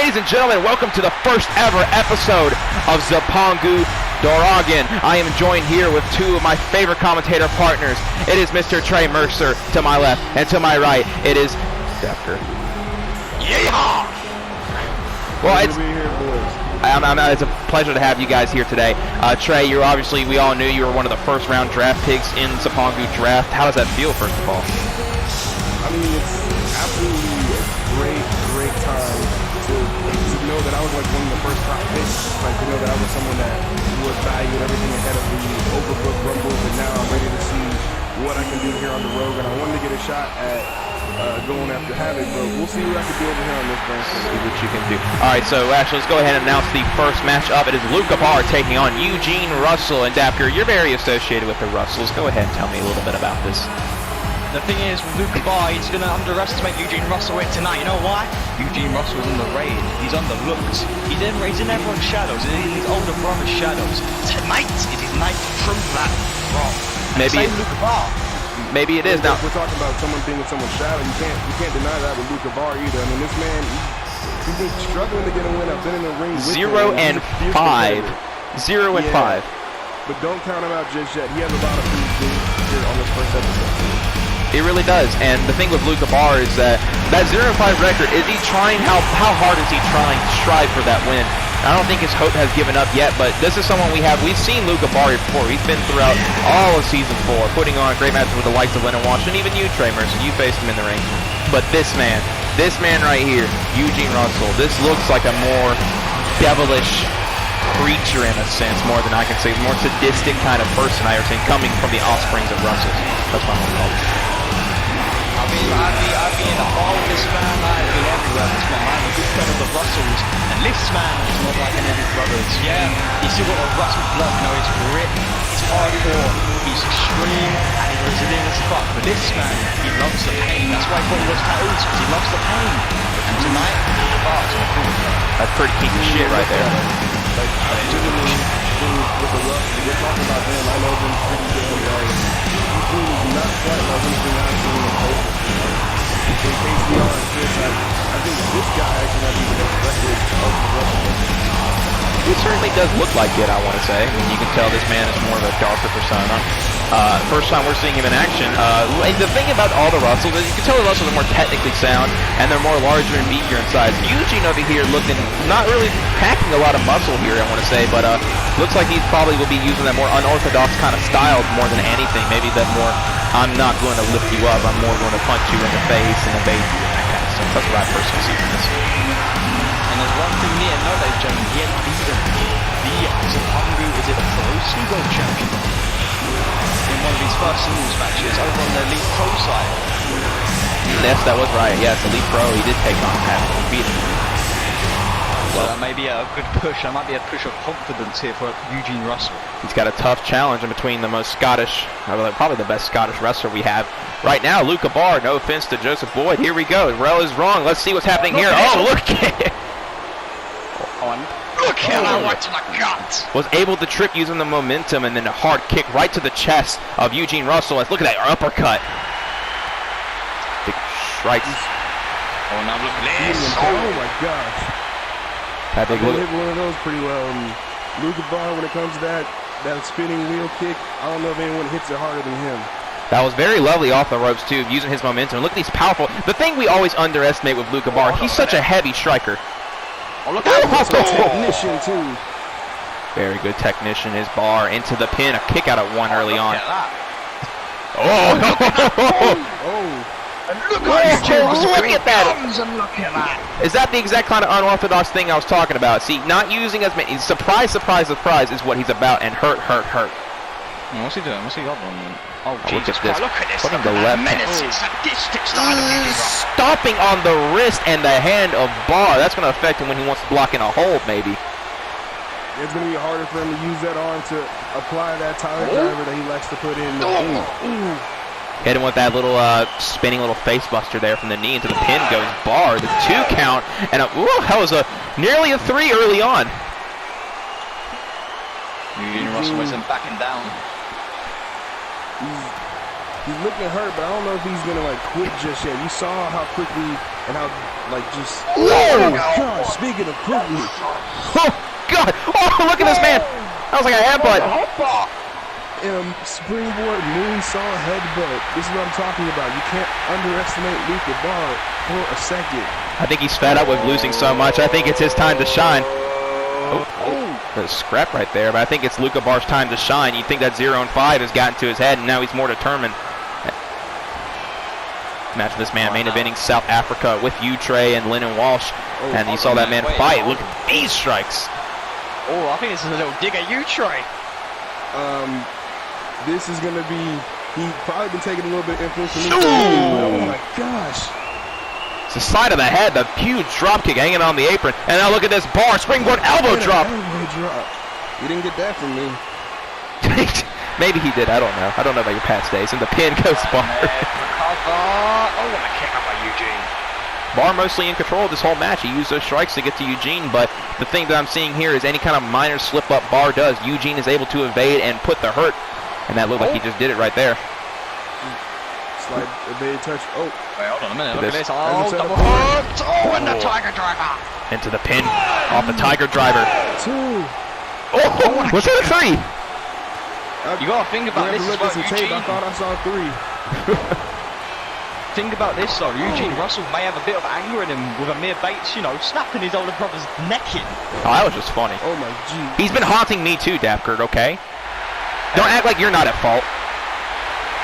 Ladies and gentlemen, welcome to the first ever episode of Zipangu Doragon. I am joined here with two of my favorite commentator partners. It is Mr. Trey Mercer to my left, and to my right, it is Dapper. Yeehaw! Well, it's a pleasure to have you guys here today. Trey, you're obviously, we all knew you were one of the first round draft picks in Zipangu draft. How does that feel, first of all? I mean, it's absolutely a great time to know that I was like one of the first top picks. Like to know that I was someone that was valued everything ahead of the overbooked rumbles, and now I'm ready to see what I can do here on the road. And I wanted to get a shot at going after Havoc, but we'll see what I can do over here on this bench. See what you can do. All right, so actually, let's go ahead and announce the first matchup. It is Luca Barr taking on Eugene Russell. And Dapker, you're very associated with the Russells. Go ahead and tell me a little bit about this. The thing is, with Luca Barr, he's going to underestimate Eugene Russell tonight. You know why? Eugene Russell is underrated. He's underlooked. He's in everyone's shadows. He's in his older brother's shadows. Tonight, it is night to prove that wrong. Maybe Luca Barr. Maybe it is now. We're talking about someone being in someone's shadow. You can't deny that with Luca Barr either. I mean, this man, he's been struggling to get a win. I've been in the ring with 0 and 5. 0 and 5. But don't count him out just yet. He has a lot of things to do here on this first episode. It really does, and the thing with Luca Barr is that 0-5 record, is he trying, how hard is he trying to strive for that win? I don't think his hope has given up yet, but this is someone we've seen Luca Barr before. He's been throughout all of Season 4, putting on great matches with the likes of Lennon Washington, even you, Trey Mercer, you faced him in the ring. But this man right here, Eugene Russell, this looks like a more devilish creature in a sense, more than I can say, more sadistic kind of person I ever seen, coming from the offsprings of Russell. That's what I'm called. I've been in the hall with this man, I've been everywhere with this man. I'm a good friend of the Russells, and this man is not like any of his brothers. Yeah, he's still got a Russell blood, you know, he's grit, he's hardcore, he's extreme, and he's resilient as fuck. But this man, he loves the pain. That's why he probably loves tattoos, because he loves the pain. And tonight, that's pretty kinky shit right there. Like, I genuinely think with the Russells, we're talking about them, I know them pretty good, right? He's not quite like anything I've seen in person. In case we are in this, I think this guy actually might be the best record of the Russell. He certainly does look like it, I want to say. I mean, you can tell this man is more of a darker persona. First time we're seeing him in action. The thing about all the Russells is you can tell the Russells are more technically sound, and they're more larger and beefier in size. Eugene over here looking, not really packing a lot of muscle here, I want to say, but looks like he probably will be using that more unorthodox kind of style more than anything. Maybe that more, I'm not going to lift you up, I'm more going to punch you in the face and evade you, and that kind of stuff. That's what I personally see from this. And there's one thing me and know, ladies and gentlemen, he had beaten the Zipangu, is it a Pro Sugo champion? In one of his first singles matches over on the Elite Pro side. Yes, that was right. Yes, Elite Pro, he did take on Havoc and beat him. Well, that may be a good push. That might be a push of confidence here for Eugene Russell. He's got a tough challenge in between the most Scottish, probably the best Scottish wrestler we have right now, Luca Barr. No offense to Joseph Boyd. Here we go. Rel is wrong. Let's see what's happening here. Oh, look at it. Look at that right to the gut. Was able to trip using the momentum, and then a hard kick right to the chest of Eugene Russell. Let's look at that uppercut. Big strikes. Oh, now look at this. Oh my gosh. That big hit one of those pretty well. Luca Barr, when it comes to that spinning wheel kick, I don't know if anyone hits it harder than him. That was very lovely off the ropes too, using his momentum. Look at these powerful. The thing we always underestimate with Luca Barr, he's such a heavy striker. Oh, look at that. Technician too. Very good technician is Barr into the pin. A kick out at one early on. And look at that! And look at that! Is that the exact kind of unorthodox thing I was talking about? See, not using as many. Surprise, surprise, surprise is what he's about, and hurt. What's he doing? What's he got on? Oh, Jesus Christ. Look Look at this. Putting the left menacing, sadistic style of Eugene Russell. Stopping on the wrist and the hand of Barr. That's going to affect him when he wants to block in a hold, maybe. It's going to be harder for him to use that arm to apply that Tyler driver that he likes to put in. Hit him with that little spinning little face buster there from the knee into the pin goes Barr. The 2 count, and that was nearly a 3 early on. Eugene Russell wasn't backing down. He's looking hurt, but I don't know if he's gonna like quit just yet. You saw how quickly and how like just. Whoa! Oh my God! Speaking of quickly. Oh God! Oh, look at this man! That was like a headbutt. Springboard moonsault headbutt. This is what I'm talking about. You can't underestimate Luca Bar for a second. I think he's fed up with losing so much. I think it's his time to shine. There's a scrap right there, but I think it's Luca Bar's time to shine. You think that 0 and 5 has gotten to his head, and now he's more determined. Imagine this man main eventing South Africa with Trey and Lennon Walsh, and you saw that man fight. Look at these strikes. Oh, I think this is a little dig at Trey. This is gonna be. He probably been taking a little bit of influence from me. Oh my gosh! It's the side of the head, the huge drop kick hanging on the apron, and now look at this Bar springboard elbow drop. Elbow drop. You didn't get that from me. Maybe he did. I don't know. I don't know about your past days. And the pin goes Bar. Oh, what a kick out by Eugene. Bar mostly in control of this whole match. He used those strikes to get to Eugene, but the thing that I'm seeing here is any kind of minor slip-up Bar does, Eugene is able to evade and put the hurt, and that looked like he just did it right there. Slide, evade, touch. Oh. Wait, hold on a minute. Look at this. Oh, double hook. Oh, and the Tiger Driver. Into the pin off the Tiger Driver. 2. Oh, was that a 3? You gotta think about this as well, Eugene. I thought I saw 3. Think about this though, Eugene Russell may have a bit of anger in him with Amir Bates, you know, snapping his older brother's neck in. Oh, that was just funny. Oh my G. He's been haunting me too, Dapkert, okay? Don't act like you're not at fault.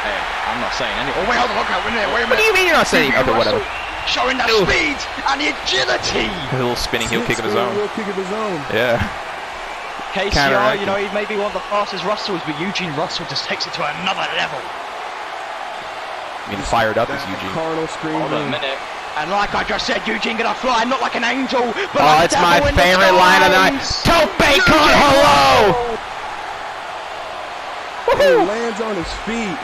Hey, I'm not saying anything. Oh, wait, hold on, okay, wait a minute. What do you mean you're not saying anything? Okay, whatever. Showing the speed and the agility. A little spinning heel kick of his own. Heel kick of his own. Yeah. KCR, you know, he may be one of the fastest Russells, but Eugene Russell just takes it to another level. I mean, fired up is Eugene. Carnal scream. Hold on a minute. And like I just said, Eugene gonna fly not like an angel, but oh, it's my favorite line of the night. Tope con hello! He lands on his feet.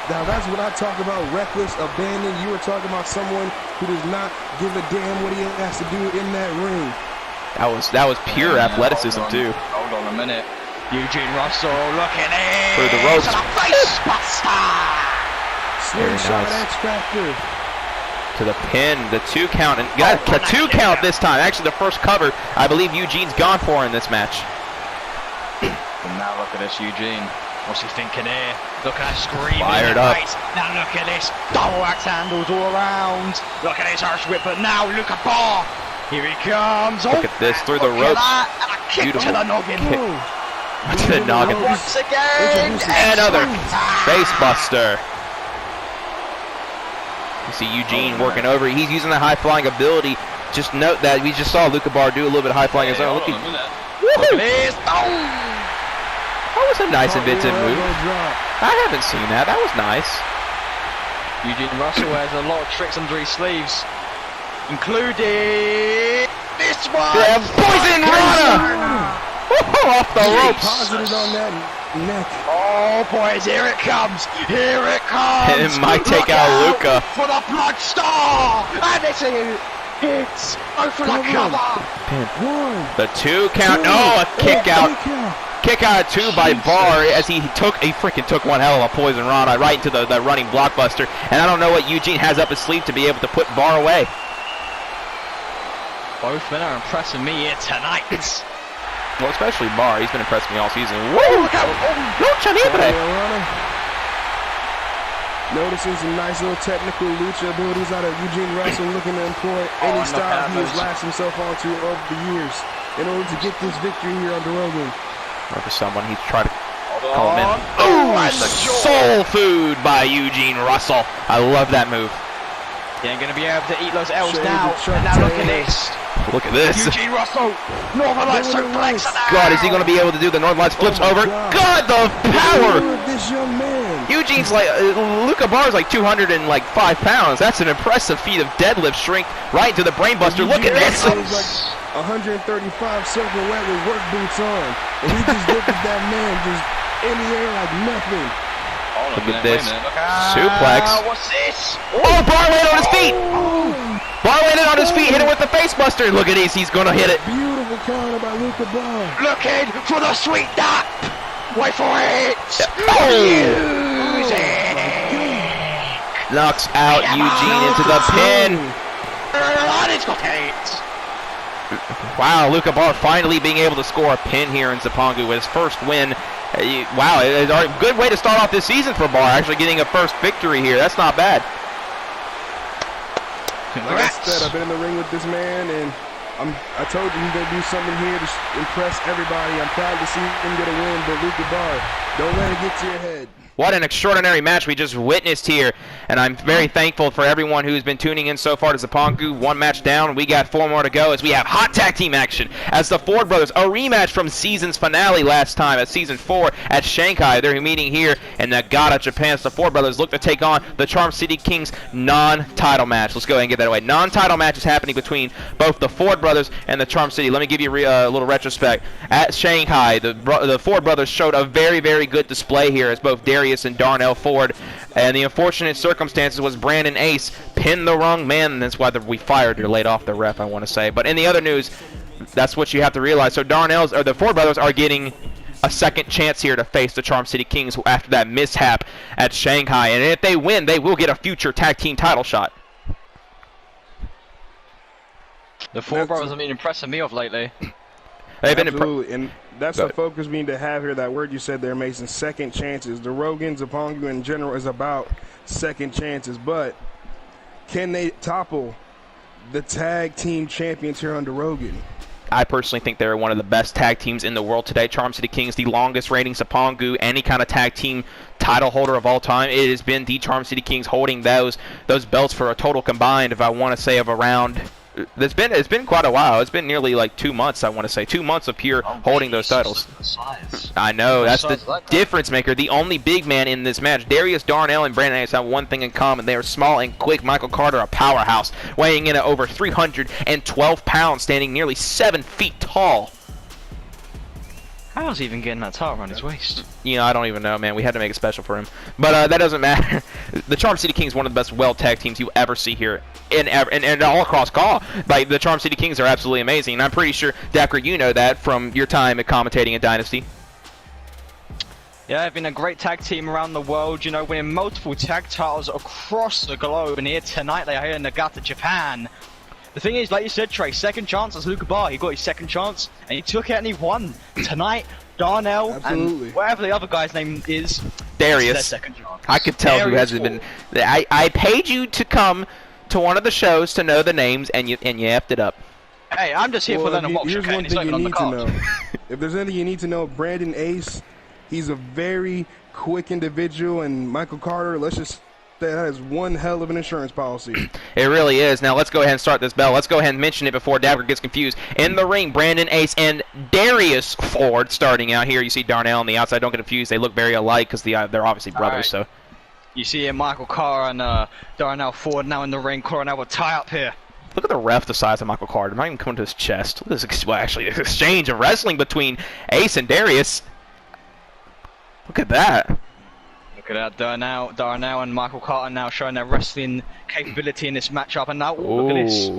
Now that's what I talk about, reckless abandon. You were talking about someone who does not give a damn what he has to do in that ring. That was pure athleticism too. Hold on a minute. Eugene Russell looking in. Through the ropes. And a face buster. Slingshot X Factor. To the pin, the 2 count, and got a 2 count this time. Actually, the first cover, I believe Eugene's gone for in this match. And now look at this, Eugene. What's he thinking here? Look at that screaming. Fired up. Face. Now look at this. Double axe handles all around. Look at this harsh whip, but now look at Bar. Here he comes. Look at this, through the ropes. And a kick to the noggin. To the noggin. Once again. Another face buster. You see Eugene working over. He's using the high-flying ability. Just note that we just saw Luca Bar do a little bit of high-flying his own. Look at this. That was a nice inventive move. I haven't seen that. That was nice. Eugene Russell has a lot of tricks under his sleeves, including this one. Yeah, Poison Rana! Off the ropes. Positive on that neck. Oh boys, here it comes. Here it comes. It might take out Luca. For the Blood Star. And it's go for the cover. The 2 count. No, a kick out. Kick out 2 by Bar as he freaking took one hell of a Poison Rana right into the running blockbuster. And I don't know what Eugene has up his sleeve to be able to put Bar away. Both men are impressing me here tonight. Well, especially Bar. He's been impressing me all season. Woo! Lucha Libre! Noticing some nice little technical lucha abilities out of Eugene Russell, looking to employ any style he has lashed himself onto over the years in order to get this victory here on Doragon. Or for someone he's tried to call him in. Oh, soul food by Eugene Russell. I love that move. He ain't gonna be able to eat those L's now. And now look at this. Look at this. Eugene Russell, Northern Lights suplex. God, is he going to be able to do the Northern Lights flips over? God, the power! This young man. Eugene's like, Luca Bar's like 205 pounds. That's an impressive feat of deadlift strength right into the brainbuster. Look at this. 135 silhouette with work boots on. And he just looked at that man just in the air like nothing. Look at this. Suplex. What's this? Oh, Bar landed on his feet. Bar landed on his feet, hit it with the face buster. Look at this, he's going to hit it. Beautiful counter by Luca Bar. Looking for the sweet dap. Wait for it. Oh. Use it. knocks out Eugene into the pin. It's got it. Wow, Luca Barr finally being able to score a pin here in Zipangu with his first win. Wow, it's a good way to start off this season for Barr, actually getting a first victory here. That's not bad. Like I said, I've been in the ring with this man, and I told you he's going to do something here to impress everybody. I'm proud to see him get a win, but Luca Barr, don't let it get to your head. What an extraordinary match we just witnessed here, and I'm very thankful for everyone who's been tuning in so far to Zipangu. One match down, we got 4 more to go as we have hot tag team action as the Ford brothers, a rematch from season's finale last time at season 4 at Shanghai. They're meeting here in Nagata, Japan. So the Ford brothers look to take on the Charm City Kings non-title match. Let's go ahead and get that away. Non-title match is happening between both the Ford brothers and the Charm City. Let me give you a little retrospect. At Shanghai, the Ford brothers showed a very, very good display here as both Darius and Darnell Ford, and the unfortunate circumstances was Brandon Ace pinned the wrong man, and that's why we fired or laid off the ref, I want to say. But in the other news, that's what you have to realize. So the Ford brothers are getting a second chance here to face the Charm City Kings after that mishap at Shanghai, and if they win, they will get a future tag team title shot. The Ford brothers have been impressing me of lately. They've been absolutely, and that's the focus we need to have here. That word you said there, Mason, second chances. Doragon, Zipangu in general is about second chances, but can they topple the tag team champions here on Doragon? I personally think they're one of the best tag teams in the world today. Charm City Kings, the longest reigning Zipangu, any kind of tag team title holder of all time. It has been the Charm City Kings holding those belts for a total combined, if I want to say, of around. It's been quite a while. It's been nearly like 2 months, I want to say. 2 months of pure holding those titles. I know, that's the difference maker. The only big man in this match. Darius, Darnell, and Brandon Ace have one thing in common. They are small and quick. Michael Carter, a powerhouse, weighing in at over 312 pounds, standing nearly 7 feet tall. How's he even getting that towel around his waist? You know, I don't even know, man. We had to make it special for him. But that doesn't matter. The Charm City Kings, one of the best well tag teams you ever see here. And all across call. Like, the Charm City Kings are absolutely amazing. And I'm pretty sure, Dacker, you know that from your time at commentating in Dynasty. Yeah, they've been a great tag team around the world, you know, winning multiple tag titles across the globe. And here tonight, they are here in Nagata, Japan. The thing is, like you said, Trey, second chance as Luca Barr. He got his second chance, and he took it and he won. Tonight, Darnell and whatever the other guy's name is, Darius. Their second chance. I could tell who hasn't been. I paid you to come to one of the shows to know the names, and you effed it up. Hey, I'm just here for them to watch. Here's one thing you need to know. If there's anything you need to know, Brandon Ace, he's a very quick individual, and Michael Carter, let's just. That is one hell of an insurance policy. It really is. Now let's go ahead and start this bell. Let's go ahead and mention it before Dapper gets confused. In the ring, Brandon Ace and Darius Ford starting out here. You see Darnell on the outside. Don't get confused. They look very alike because they're obviously brothers. Right. So you see Michael Carr and Darnell Ford now in the ring. Coronel will tie up here. Look at the ref the size of Michael Carter. Not even coming to his chest. Look at this, well, actually, this exchange of wrestling between Ace and Darius. Look at that. Look at that, Darnell and Michael Carter now showing their wrestling capability in this matchup, and now look at this.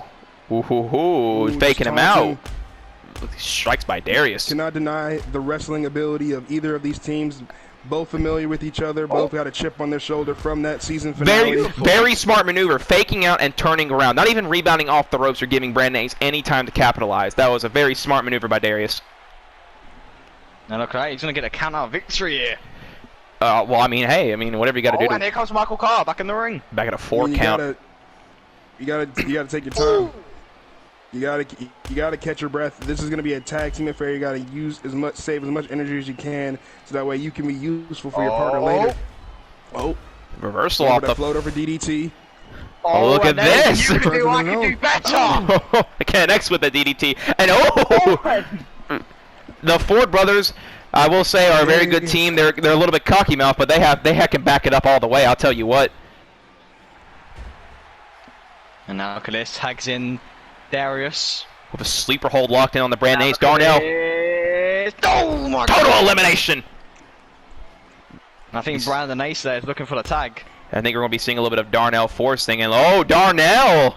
Ooh, faking him out. Strikes by Darius. Cannot deny the wrestling ability of either of these teams. Both familiar with each other, both got a chip on their shoulder from that season finale. Very smart maneuver, faking out and turning around. Not even rebounding off the ropes or giving Brandon Ace any time to capitalize. That was a very smart maneuver by Darius. Now look, he's going to get a count-out victory here. Well, I mean, hey, whatever you got to do. And here comes Michael Carr back in the ring. Back at a 4 count. You gotta take your time. You gotta catch your breath. This is gonna be a tag team affair. You gotta save as much energy as you can, so that way you can be useful for your partner later. Oh, reversal off the float over DDT. Oh, look at this! You can do, I can do better. Connects with the DDT, and the Ford brothers. I will say are a very good team. They're a little bit cocky mouth, but they can back it up all the way. I'll tell you what. And now Nicholas tags in Darius with a sleeper hold locked in on the Brandon Ace. Darnell. Oh my Total God. elimination. I think Brandon Ace there is looking for the tag. I think we're gonna be seeing a little bit of Darnell forcing, and oh, Darnell!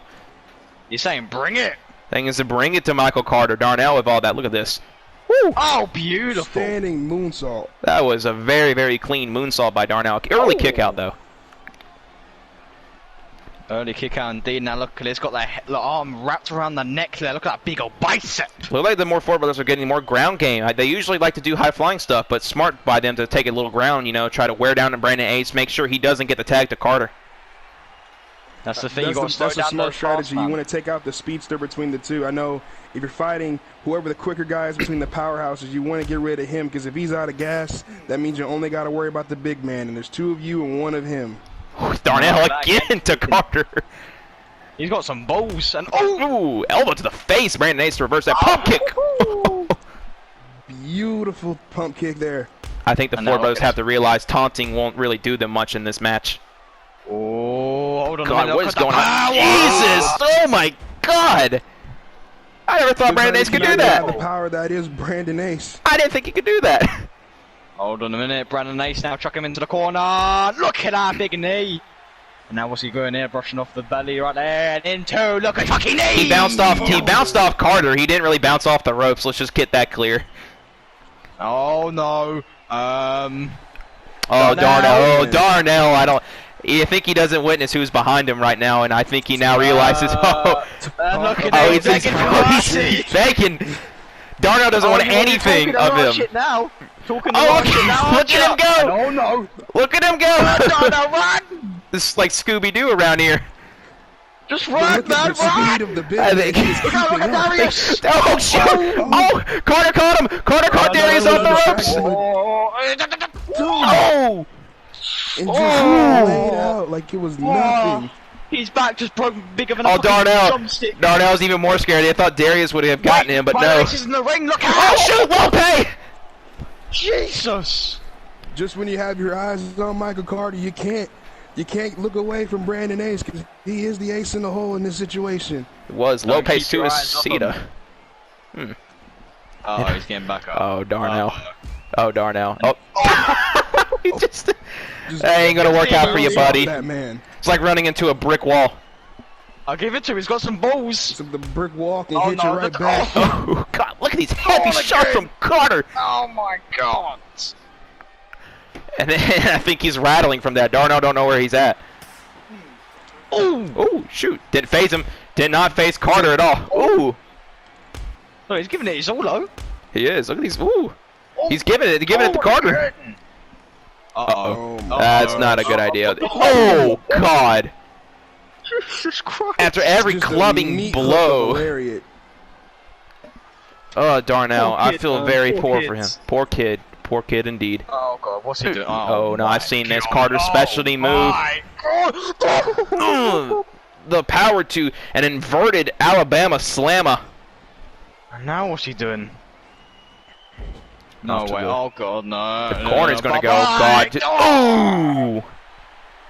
You're saying bring it? Thing is to bring it to Michael Carter. Darnell with all that. Look at this. Woo. Oh, beautiful. Standing moonsault. That was a very, very clean moonsault by Darnell. Early kick out, though. Early kick out indeed. Now look, he's got the arm wrapped around the neck there. Look at that big old bicep. Look like the more Ford brothers are getting more ground game. They usually like to do high flying stuff, but smart by them to take a little ground, you know, try to wear down to Brandon Ace, make sure he doesn't get the tag to Carter. That's the thing. That's a smart strategy. You want to take out the speedster between the two. I know if you're fighting whoever the quicker guy is between the powerhouses, you want to get rid of him because if he's out of gas, that means you only got to worry about the big man, and there's two of you and one of him. Darnell again to Carter. He's got some balls and ooh, elbow to the face. Brandon Ace to reverse that pump kick. Beautiful pump kick there. I think the Ford brothers have to realize taunting won't really do them much in this match. Oh, hold on God, a minute. what is going on? Jesus! Oh my God! I never thought Brandon Ace could do that. The power that is Brandon Ace. I didn't think he could do that. Hold on a minute. Brandon Ace now chuck him into the corner. Look at that big knee. And now what's he going here? Brushing off the belly right there and into. Look at fucking knee. He bounced off Carter. He didn't really bounce off the ropes. Let's just get that clear. Oh no. Oh Darnell. Oh Darnell. I think he doesn't witness who's behind him right now, and I think he now realizes. He's faking. Darnell doesn't want anything of him. Look at him go! Oh no! Look at him go! Darnell, run! This is like Scooby-Doo around here. Just run, man, run! I think he's look at Darius! Oh shoot! Oh, Carter caught him! Carter caught Darius off the ropes! Oh! And just laid out like it was nothing. His back just broke big of an drumstick. Darnell's even more scared. I thought Darius would have gotten him, but no. In the ring. Look out! Oh shoot! Lope! Jesus! Just when you have your eyes on Michael Carter, you can't look away from Brandon Ace because he is the ace in the hole in this situation. It was Lopez to Cita. Oh, he's getting back up. Oh Darnell. Oh Darnell. Oh. He just that ain't gonna work out for you, buddy. That man. It's like running into a brick wall. I'll give it to him. He's got some balls. So the brick wall can hit you right back. Oh God! Look at these heavy shots from Carter. Oh my God! And then I think he's rattling from that. Darnell don't know where he's at. Oh shoot! Didn't phase him. Did not phase Carter at all. Ooh. No, he's giving it his all though. He is. Look at these. Ooh. He's giving it. Giving it to Carter. Uh-oh. That's not a good idea. Oh God! Jesus Christ! After every clubbing blow. Oh Darnell, I feel very poor for him. Poor kid indeed. Oh God, what's he doing? Oh no, I've seen this Carter's specialty move. The power to an inverted Alabama slammer. And now what's he doing? No way! Oh God, no! The corner's gonna go. God! Oh!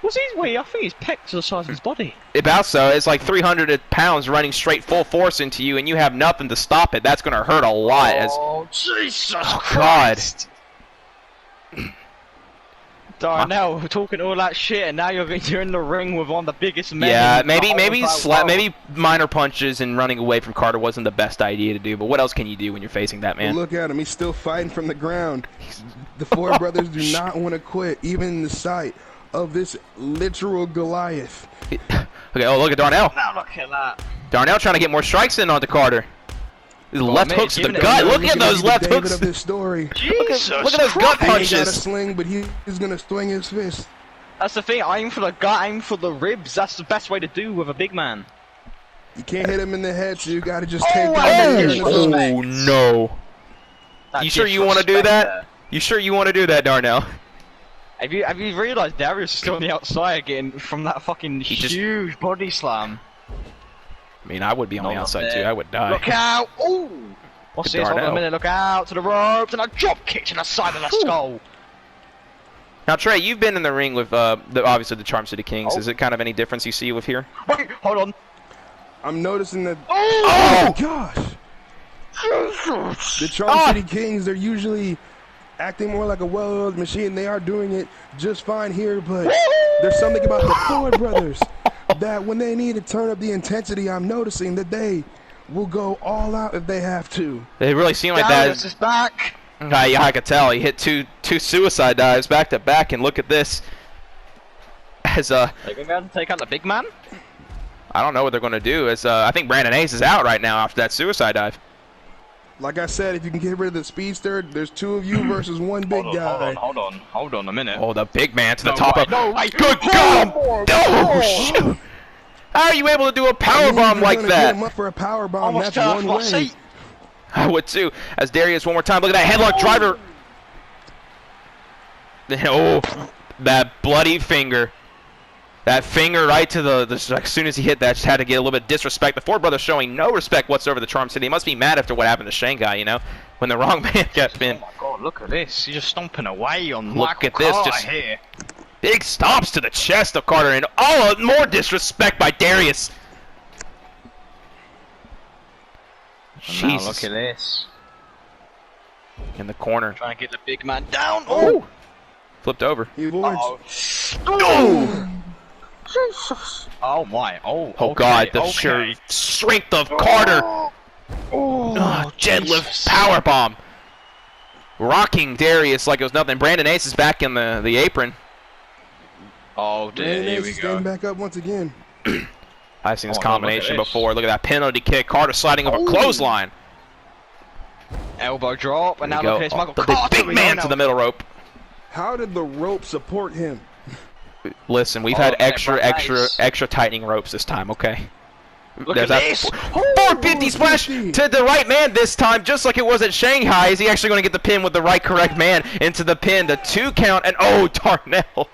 What's his weight? I think his pecs are the size of his body. About so, it's like 300 pounds running straight full force into you, and you have nothing to stop it. That's gonna hurt a lot. Oh Jesus Christ! Darnell, we're talking all that shit, and now you're in the ring with one of the biggest men. Yeah, maybe minor punches and running away from Carter wasn't the best idea to do. But what else can you do when you're facing that man? Well, look at him; he's still fighting from the ground. The Ford brothers do not want to quit, even in the sight of this literal Goliath. Okay, oh look at Darnell. Now look at that. Darnell trying to get more strikes in onto Carter. His left hooks to the gut. Look at those left hooks. Of this story. Look at those gut punches. He ain't got a sling, but he's gonna swing his fist. That's the thing. Aim for the gut, aim for the ribs. That's the best way to do with a big man. You can't hit him in the head, so you gotta just take down Oh no! You sure you want to do that? You sure you want to do that, Darnell? Have you realized Darius is still on the outside getting from that fucking huge body slam? I mean, I would be on the outside too. I would die. Look out! Ooh! What's this? Hold on a minute. Look out to the ropes and a drop kick to the side of the skull. Now, Trey, you've been in the ring with obviously the Charm City Kings. Is it kind of any difference you see with here? Wait, hold on. I'm noticing that. Oh gosh! The Charm City Kings, they're usually acting more like a well-oiled machine. They are doing it just fine here, but there's something about the Ford brothers that when they need to turn up the intensity, I'm noticing that they will go all out if they have to. They really seem like that. Darius is back. Yeah, I could tell. He hit two suicide dives back to back, and look at this. As Are you going to be able to take out the big man? I don't know what they're going to do. It's, I think Brandon Ace is out right now after that suicide dive. Like I said, if you can get rid of the speedster, there's 2 of you versus 1 big guy. Hold on a minute. Oh, the big man to the No top way, of. no way. Good God! Oh, shoot! How are you able to do a power bomb like Get that? him up for a power bomb. Almost That's fell one off my way. seat. I would too. As Darius one more time. Look at that headlock driver. Oh, that bloody finger. That finger right to the as soon as he hit that, just had to get a little bit of disrespect. The Ford brothers showing no respect whatsoever to Charm City. He must be mad after what happened to Shanghai, you know, when the wrong man got pinned. Oh my God, look at this. He's just stomping away on Look Michael at this, Carter just here. big stomps to the chest of Carter, and more disrespect by Darius. And now Jesus. look at this. In the corner. Trying to get the big man down. Oh! Flipped over. He avoids. Oh! Oh my. Oh, Oh okay, God, the okay. sheer strength of Carter. Oh, Deadlift Jesus. powerbomb. Rocking Darius like it was nothing. Brandon Ace is back in the apron. Oh dear, Brandon here Ace we is go. standing back up once again. I've seen this Oh, look at combination this. before. Look at that penalty kick. Carter sliding over clothesline. Elbow drop, and There now we look go. at this. Michael The Carter. big man to the middle rope. How did the rope support him? Listen, we've Oh, had man, extra nice. tightening ropes this time, okay? Look There's at that this. 450 splash 450. to the right man this time, just like it was at Shanghai. Is he actually going to get the pin with the right correct man into the pin? The 2 count, and oh, Darnell.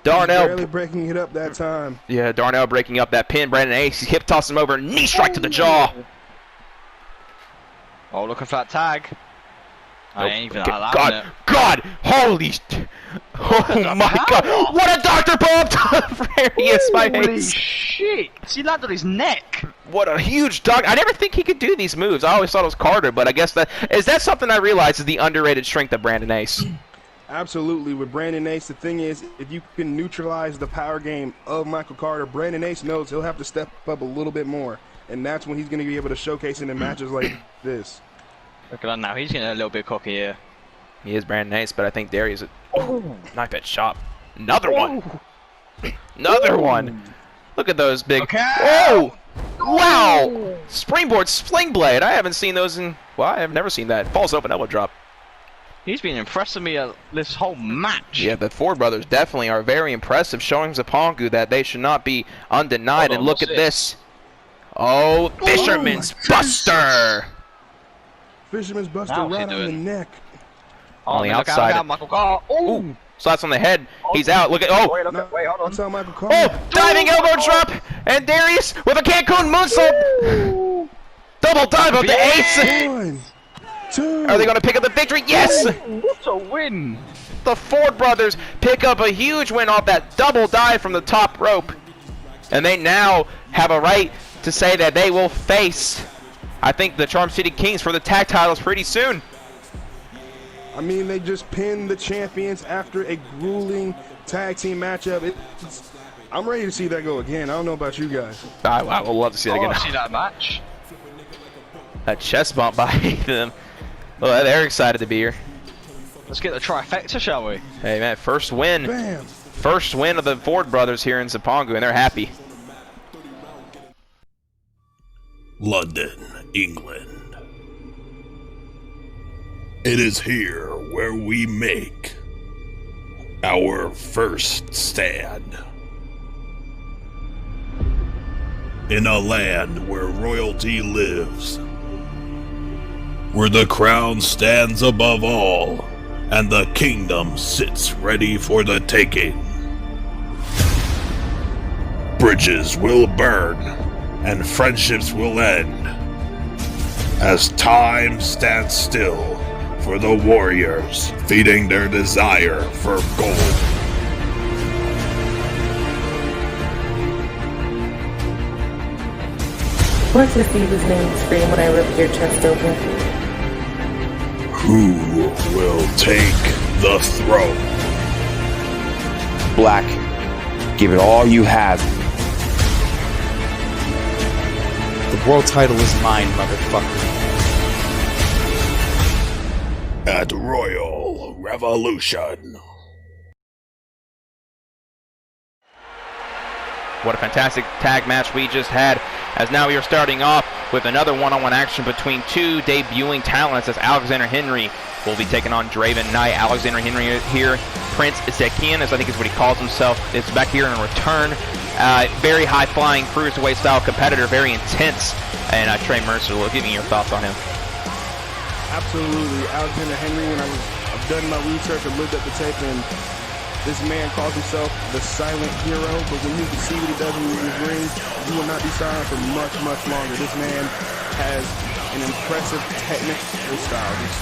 Darnell. Barely breaking it up that time. Yeah, Darnell breaking up that pin. Brandon Ace, he hip toss him over, knee strike to the jaw. Oh, looking for that tag. I ain't even Okay, allowing it. God, holy, oh my God, what a Dr. Bomb to Furious, my Holy Ace. shit! He landed on his neck. What a huge dog. I never think he could do these moves. I always thought it was Carter, but I guess that something I realized is the underrated strength of Brandon Ace. Absolutely. With Brandon Ace, the thing is, if you can neutralize the power game of Michael Carter, Brandon Ace knows he'll have to step up a little bit more. And that's when he's going to be able to showcase it in matches like this. Look at that now. He's getting a little bit cocky here. He is Brandon Ace, but I think Darius. Knife edge chop. Another one. Another one. Look at those big. Okay. Oh! Wow! Springboard sling blade. I haven't seen those in. Well, I have never seen that. Falls open elbow drop. He's been impressing me this whole match. Yeah, the Ford brothers definitely are very impressive, showing Zipangu that they should not be undenied. Hold on, And look what's at this. Oh, Fisherman's Buster. Fisherman's Buster Now what's he right on the doing? neck. Oh, On the man, look outside. out, Michael Carter. Oh! Ooh, slaps on the head. He's out. Look at. Oh, Wait, No, wait, hold on. that's how Michael Carter. oh, diving elbow drop. And Darius with a Cancun moonsault. Double dive of the Ace. 1, 2. Are they going to pick up the victory? Yes. What a win! The Ford brothers pick up a huge win off that double dive from the top rope. And they now have a right to say that they will face, I think, the Charm City Kings for the tag titles pretty soon. I mean, they just pinned the champions after a grueling tag team matchup. I'm ready to see that go again. I don't know about you guys. I would love to see that Oh, again. I see that match. That chest bump by them. Well, they're excited to be here. Let's get the trifecta, shall we? Hey, man, first win. Bam. First win of the Ford brothers here in Zipangu, and they're happy. London, England. It is here where we make our first stand. In a land where royalty lives, where the crown stands above all, and the kingdom sits ready for the taking. Bridges will burn, and friendships will end, as time stands still for the warriors feeding their desire for gold. Want to see whose name scream when I rip your chest open? Who will take the throne? Black, give it all you have. The world title is mine, motherfucker. At Royal Revolution. What a fantastic tag match we just had, as now we are starting off with another one-on-one action between two debuting talents, as Alexander Henry will be taking on Draven Knight. Alexander Henry here, Prince Zekian, as I think is what he calls himself, is back here in return. Very high-flying cruiserweight style competitor, very intense. And Trey Mercer, give me your thoughts on him. Absolutely. Alexander Henry, when I've done my research and looked at the tape, and this man calls himself the silent hero, but when you can see what he does in his ring, you will not be silent for much, much longer. This man has an impressive technical style. Just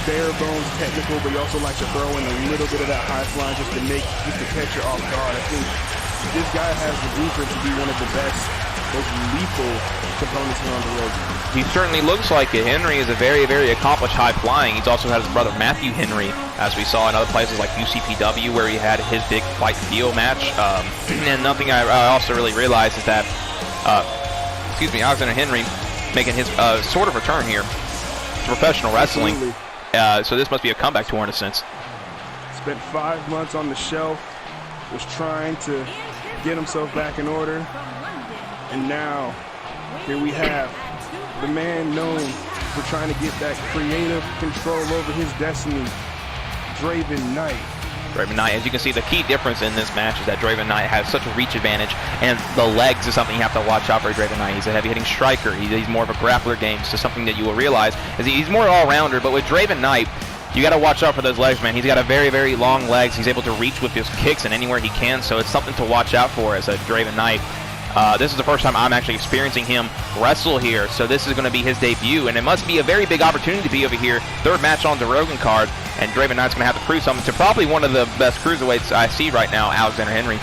bare bones technical, but he also likes to throw in a little bit of that high flying just to catch you off guard. I think this guy has the blueprint to be one of the best, most lethal components here on the road. He certainly looks like it. Henry is a very, very accomplished high flying. He's also had his brother Matthew Henry, as we saw in other places like UCPW, where he had his big fight feel match. And nothing I also really realized is that, Alexander Henry making his sort of return here to professional wrestling. So this must be a comeback tour in a sense. Spent 5 months on the shelf, was trying to get himself back in order, and now here we have the man known for trying to get that creative control over his destiny, Draven Knight. Draven Knight, as you can see, the key difference in this match is that Draven Knight has such a reach advantage, and the legs is something you have to watch out for. Draven Knight, he's a heavy-hitting striker. He's more of a grappler game, so something that you will realize is he's more all-rounder, but with Draven Knight, you got to watch out for those legs, man. He's got a very, very long legs. He's able to reach with his kicks and anywhere he can, so it's something to watch out for as a Draven Knight. This is the first time I'm actually experiencing him wrestle here, so this is going to be his debut, and it must be a very big opportunity to be over here. Third match on the Doragon card, and Draven Knight's going to have to prove something to probably one of the best cruiserweights I see right now, Alexander Henry.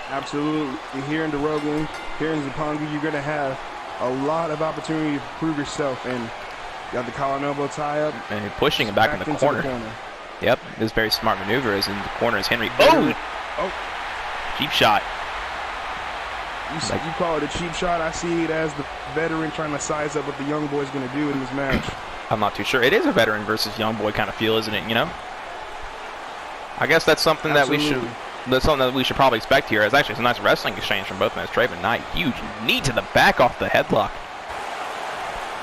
Absolutely. Here in Doragon, here in Zipangu, you're going to have a lot of opportunity to prove yourself, and you got the collar and elbow tie-up. And pushing him back in the corner. Yep, this very smart maneuver is in the corner is Henry. Oh! Cheap shot. You call it a cheap shot. I see it as the veteran trying to size up what the young boy's going to do in this match. I'm not too sure. It is a veteran versus young boy kind of feel, isn't it? You know. I guess that's something that we should. That's something that we should probably expect here. It's actually a nice wrestling exchange from both men. Draven Knight, huge knee to the back off the headlock.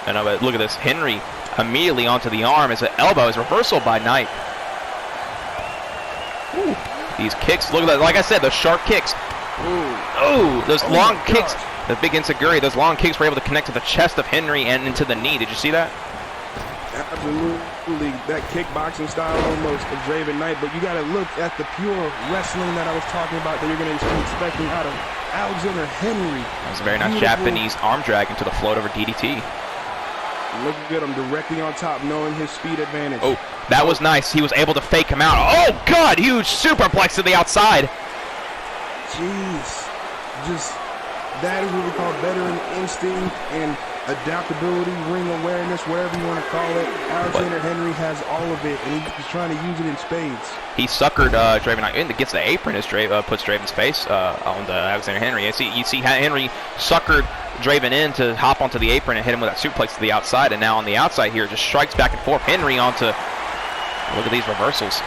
And look at this. Henry immediately onto the arm as an elbow is reversal by Knight. Ooh. These kicks. Look at that. Like I said, those sharp kicks. Oh, those long kicks, the big enziguri, those long kicks were able to connect to the chest of Henry and into the knee. Did you see that? Absolutely, that kickboxing style almost of Draven Knight, but you got to look at the pure wrestling that I was talking about that you're going to be expecting out of Alexander Henry. That was a very nice Japanese arm drag into the float over DDT. Look at him directly on top, knowing his speed advantage. Oh, that was nice. He was able to fake him out. Oh, God, huge superplex to the outside. Jeez, just that is what we call veteran instinct and adaptability, ring awareness, whatever you want to call it. Alexander Henry has all of it, and he's trying to use it in spades. He suckered Draven Knight in, gets the apron as puts Draven's face on the Alexander Henry. You see Henry suckered Draven in to hop onto the apron and hit him with that suplex to the outside, and now on the outside here just strikes back and forth. Henry onto, look at these reversals.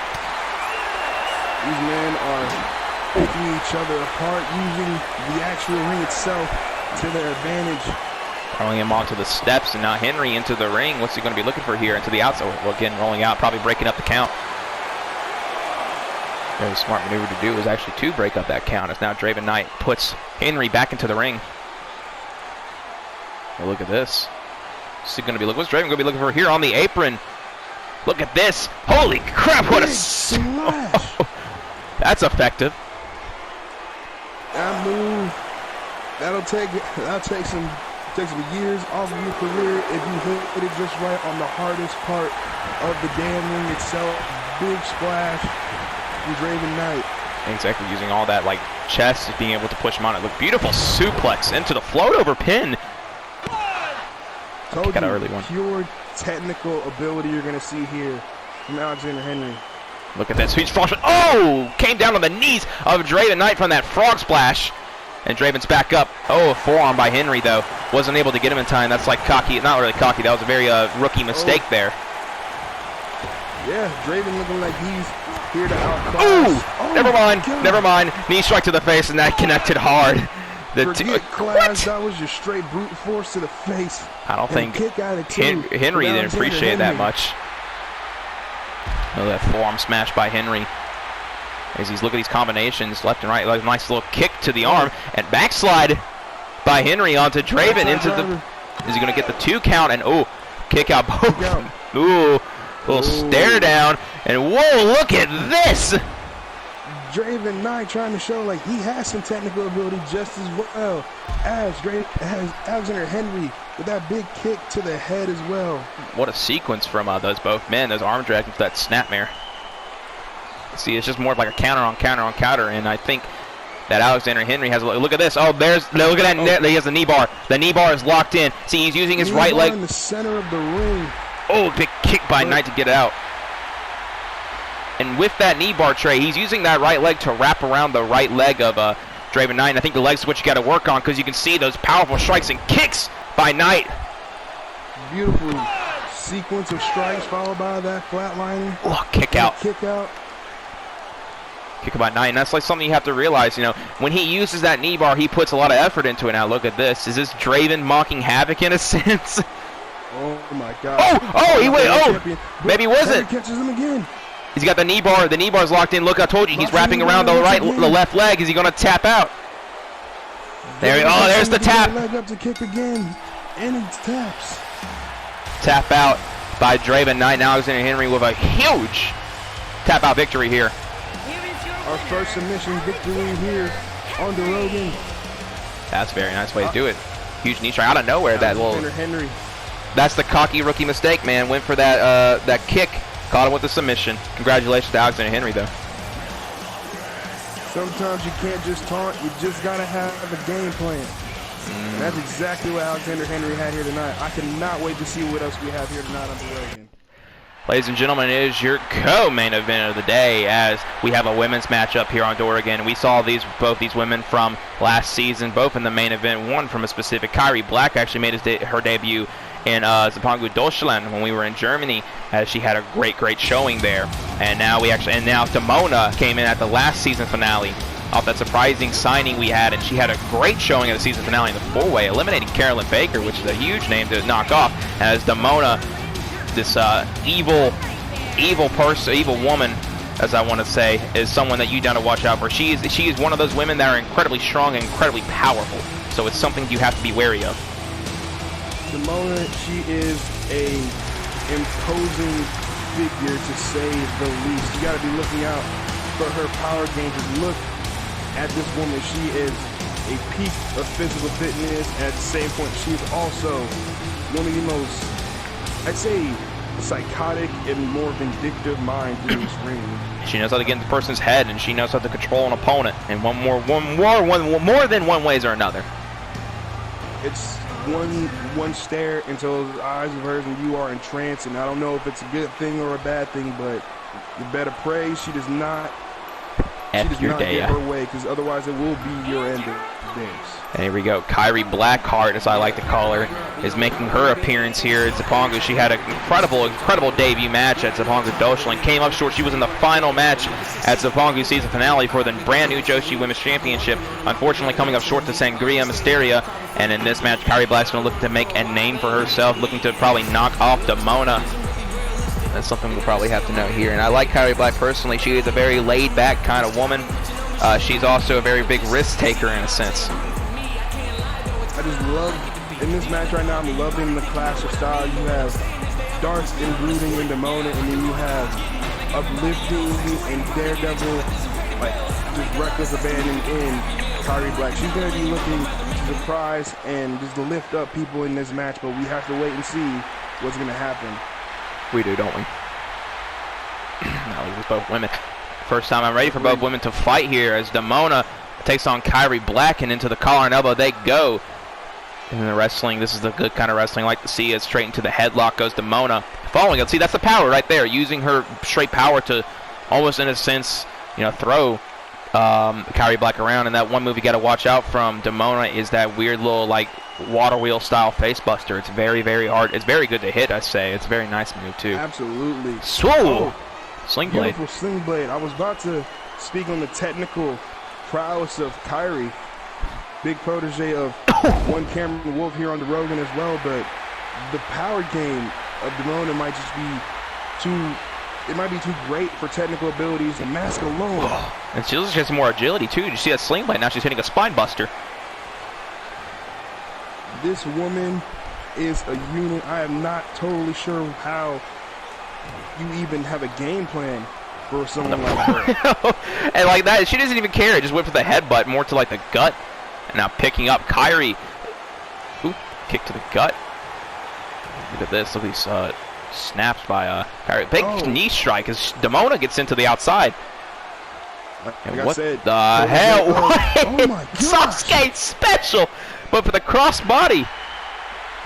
These men are picking each other apart, using the actual ring itself to their advantage. Throwing him onto the steps, and now Henry into the ring. What's he going to be looking for here? Into the outside. Well, again, rolling out, probably breaking up the count. Very smart maneuver to do was actually to break up that count, as now Draven Knight puts Henry back into the ring. Well, look at this. What's Draven going to be looking for here on the apron? Look at this. Holy crap, what a smash. That's effective. That move, that'll take some years off of your career if you hit it just right on the hardest part of the damn ring itself. Big splash from Draven Knight. Exactly, using all that like chest, being able to push him on it. Look, beautiful suplex into the float over pin. Told got you, an early one. Pure technical ability you're gonna see here from Alexander Henry. Look at this huge frog splash. Oh! Came down on the knees of Draven Knight from that frog splash. And Draven's back up. Oh, a forearm by Henry, though. Wasn't able to get him in time. That's like cocky. Not really cocky. That was a very rookie mistake there. Yeah, Draven looking like he's Here to outclass. Ooh! Never mind. Knee strike to the face, and that connected hard. Forget class. That was just straight brute force to the face. I don't think kick out of two. Henry didn't appreciate that much. Oh, that forearm smash by Henry. As he's looking at these combinations left and right, like a nice little kick to the arm and backslide by Henry onto Draven into the. Is he going to get the 2 count? And kick out both. Ooh, little stare down. And whoa, look at this! Draven Knight trying to show like he has some technical ability just as well as Alexander Henry with that big kick to the head as well. What a sequence from those both men. Those arm drags with that snapmare. See, it's just more like a counter on counter on counter, and I think that Alexander Henry has a look at this. Oh, look at that. He has the knee bar. The knee bar is locked in. See, he's using his right leg in the center of the ring. Oh, big kick by Knight to get it out. And with that knee bar tray, he's using that right leg to wrap around the right leg of Draven Knight. And I think the leg's what you got to work on, because you can see those powerful strikes and kicks by Knight. Beautiful sequence of strikes followed by that flatlining. Oh, kick out. Kick out. Kick by Knight. And that's like something you have to realize, when he uses that knee bar, he puts a lot of effort into it. Now look at this. Is this Draven mocking Havoc in a sense? Oh my God. He went. Maybe was it? Catches him again. He's got the knee bar. The knee bar's locked in. Look, I told you, he's wrapping around the left leg. Is he going to tap out? There's the tap. Leg up to kick again, and he taps. Tap out by Draven Knight. Now Alexander Henry with a huge tap out victory here. Our first submission victory here on Doragon. That's a very nice way to do it. Huge knee strike out of nowhere. Henry. That's the cocky rookie mistake, man. Went for that kick. Caught him with the submission. Congratulations to Alexander Henry, though. Sometimes you can't just taunt. You just got to have a game plan. And that's exactly what Alexander Henry had here tonight. I cannot wait to see what else we have here tonight on Doragon. Ladies and gentlemen, it is your co-main event of the day as we have a women's matchup here on Doragon. We saw both these women from last season, both in the main event. One from a specific. Kyrie Black actually made her debut in Zipangu, Deutschland when we were in Germany, as she had a great showing there. And now Damona came in at the last season finale off that surprising signing we had, and she had a great showing at the season finale in the 4-way, eliminating Carolyn Baker, which is a huge name to knock off, as Damona, this evil woman, as I want to say, is someone that you got to watch out for. She is one of those women that are incredibly strong and incredibly powerful, so it's something you have to be wary of. Damona, she is a imposing figure to say the least. You got to be looking out for her power gains. Look at this woman. She is a peak of physical fitness. At the same point, she is also one of the most, I'd say, psychotic and more vindictive minds in this ring. She knows how to get in the person's head, and she knows how to control an opponent in more than one ways or another. It's one stare into those eyes of hers and you are entranced, and I don't know if it's a good thing or a bad thing, but you better pray she does not get her way, because otherwise it will be your end of days. And here we go. Kyrie Blackheart, as I like to call her, is making her appearance here at Zipangu. She had an incredible debut match at Zipangu Deutschland. Came up short. She was in the final match at Zipangu season finale for the brand new Joshi Women's Championship. Unfortunately, coming up short to Sangria Mysteria. And in this match, Kyrie Black's going to look to make a name for herself, looking to probably knock off Damona. That's something we'll probably have to note here. And I like Kyrie Black personally. She is a very laid-back kind of woman. She's also a very big risk taker in a sense. I just love, in this match right now, I'm loving the clash of style. You have dark and brooding in Damona, and then you have uplifting and daredevil, like just reckless abandon in Kyrie Black. She's going to be looking to surprise and just lift up people in this match, but we have to wait and see what's going to happen. We do, don't we? No, it's both women. First time I'm ready for both women to fight here as Damona takes on Kyrie Black, and into the collar and elbow they go. And in the wrestling, this is the good kind of wrestling I like to see, as straight into the headlock goes Damona. Following it, see, that's the power right there, using her straight power to almost, in a sense, throw Kyrie Black around. And that one move you got to watch out from Damona is that weird little, like, water wheel style face buster. It's very hard. It's very good to hit, I say. It's a very nice move, too. Absolutely. So, Sling blade. Beautiful sling blade. I was about to speak on the technical prowess of Kyrie, big protege of one Cameron Wolf here on Doragon as well, but the power game of Demona might just be too great for technical abilities. The mask alone. And she has more agility too. Did you see that sling blade? Now she's hitting a spine buster. This woman is a unit. I am not totally sure how you even have a game plan for someone like her. And like that, she doesn't even care. Just went for the headbutt, more to like the gut. And now picking up Kyrie. Ooh, kick to the gut. Look at this. Look at these snaps by Kyrie. Big knee strike as Demona gets into the outside. And what the hell? Oh my gosh. Sasuke special, but for the cross body.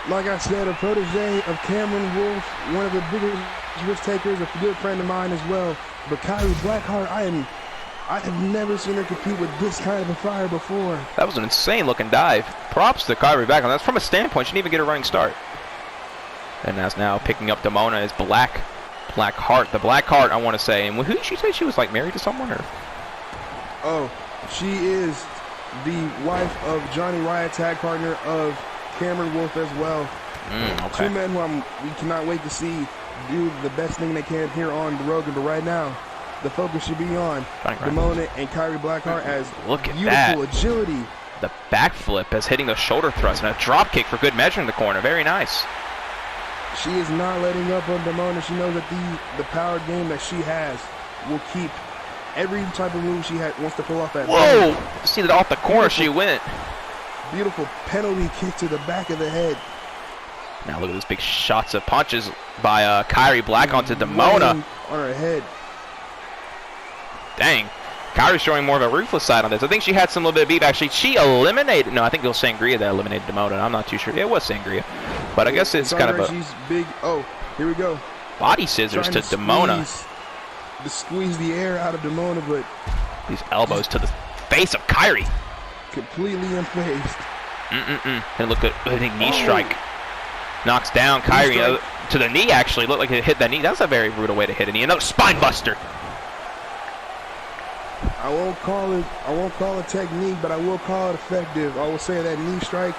Like I said, a protege of Cameron Wolf, one of the biggest risk takers, a good friend of mine as well. But Kyrie Blackheart, I have never seen her compete with this kind of a fire before. That was an insane looking dive. Props to Kyrie Blackheart. That's from a standpoint. She didn't even get a running start. And that's now picking up Demona is Blackheart. The Blackheart, I want to say. And who did she say she was like married to someone or? Oh, she is the wife of Johnny Riot, tag partner of Cameron Wolf as well. Okay. Two men who we cannot wait to see do the best thing they can here on Doragon. But right now, the focus should be on Demona and Kyrie Blackheart as look at beautiful that agility. The backflip as hitting the shoulder thrust and a drop kick for good measure in the corner. Very nice. She is not letting up on Demona. She knows that the power game that she has will keep every type of move she wants to pull off that. Whoa! See that off the corner she went. Beautiful penalty kick to the back of the head. Now look at these big shots of punches by Kyrie Black onto Demona. On her head. Dang. Kyrie's showing more of a ruthless side on this. I think she had some little bit of beef. Actually, she eliminated. No, I think it was Sangria that eliminated Demona. I'm not too sure. Yeah, it was Sangria. But I guess it's kind of a. She's big. Oh, here we go. Body scissors to Demona. Squeeze the air out of Demona, but these elbows to the face of Kyrie. Completely unfazed. And look at hitting knee strike. Knocks down Kyrie to the knee. Actually, looked like it hit that knee. That's a very brutal way to hit a knee. Another spine buster. I won't call it technique, but I will call it effective. I will say that knee strike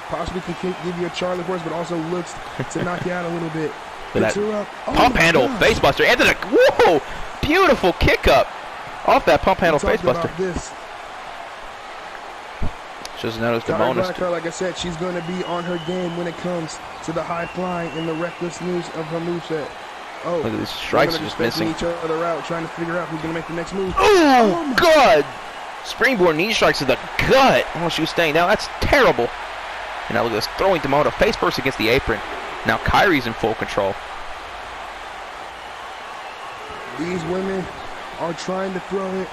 possibly can give you a Charlie horse, but also looks to knock you out a little bit. That pump handle face buster. And then whoa, beautiful kick up off that pump handle face buster. Just noticed Demona. Like I said, she's going to be on her game when it comes to the high flying and the recklessness of her moveset. Oh, look at these strikes are just missing. Each other out, trying to figure out who's going to make the next move. Oh, God! Springboard knee strikes to the gut. Oh, she was staying down. That's terrible. And now look at this, throwing Demona face first against the apron. Now Kyrie's in full control. These women are trying to throw it,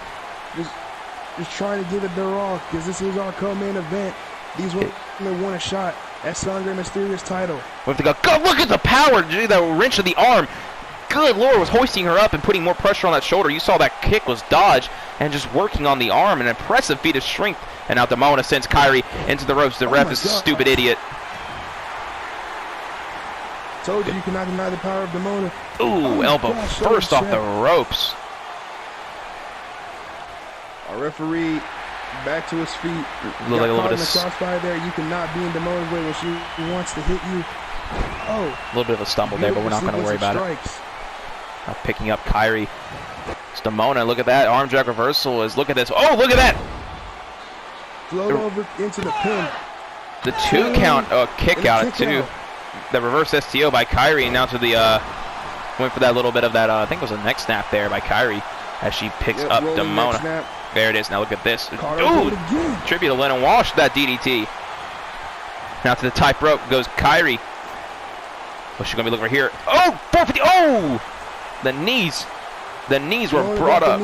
just trying to give it their all, because this is our co-main event. These women want a shot at Sangre Mysterious title. We have to go. God, look at the power to do the wrench of the arm. Good Lord, was hoisting her up and putting more pressure on that shoulder. You saw that kick was dodged and just working on the arm. An impressive feat of strength. And now Demona sends Kyrie into the ropes. The ref is a stupid idiot. Told you cannot deny the power of Demona. Ooh, elbow first off the ropes. Our referee back to his feet. Look like a little bit of the crossfire there. You cannot be in Demona's way when she wants to hit you. Oh, a little bit of a stumble there, but we're not going to worry about it. Now picking up Kyrie. It's Demona. Look at that arm drag reversal. Look at this. Oh, look at that. Float over into the pin. The 2 count kick out at 2. The reverse STO by Kyrie, and now to the went for that little bit of that I think it was a neck snap there by Kyrie as she picks up Demona. There it is. Now look at this. Ooh, tribute to Lennon Walsh, that DDT. Now to the tight rope goes Kyrie. What's she gonna be looking for here? Oh, 450. Oh, the knees were brought up.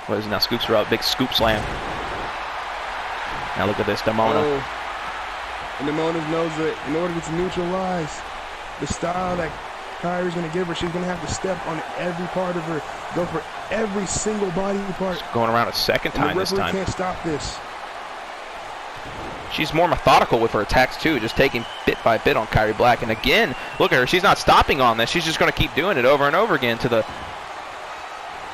What is it now? Scoops her up. Big scoop slam. Now look at this, Demona. And Demona knows that in order to neutralize the style that Kyrie's going to give her, she's going to have to step on every part of her, go for every single body part. She's going around a second time this time. The referee can't stop this. She's more methodical with her attacks too, just taking bit by bit on Kyrie Black. And again, look at her. She's not stopping on this. She's just going to keep doing it over and over again to the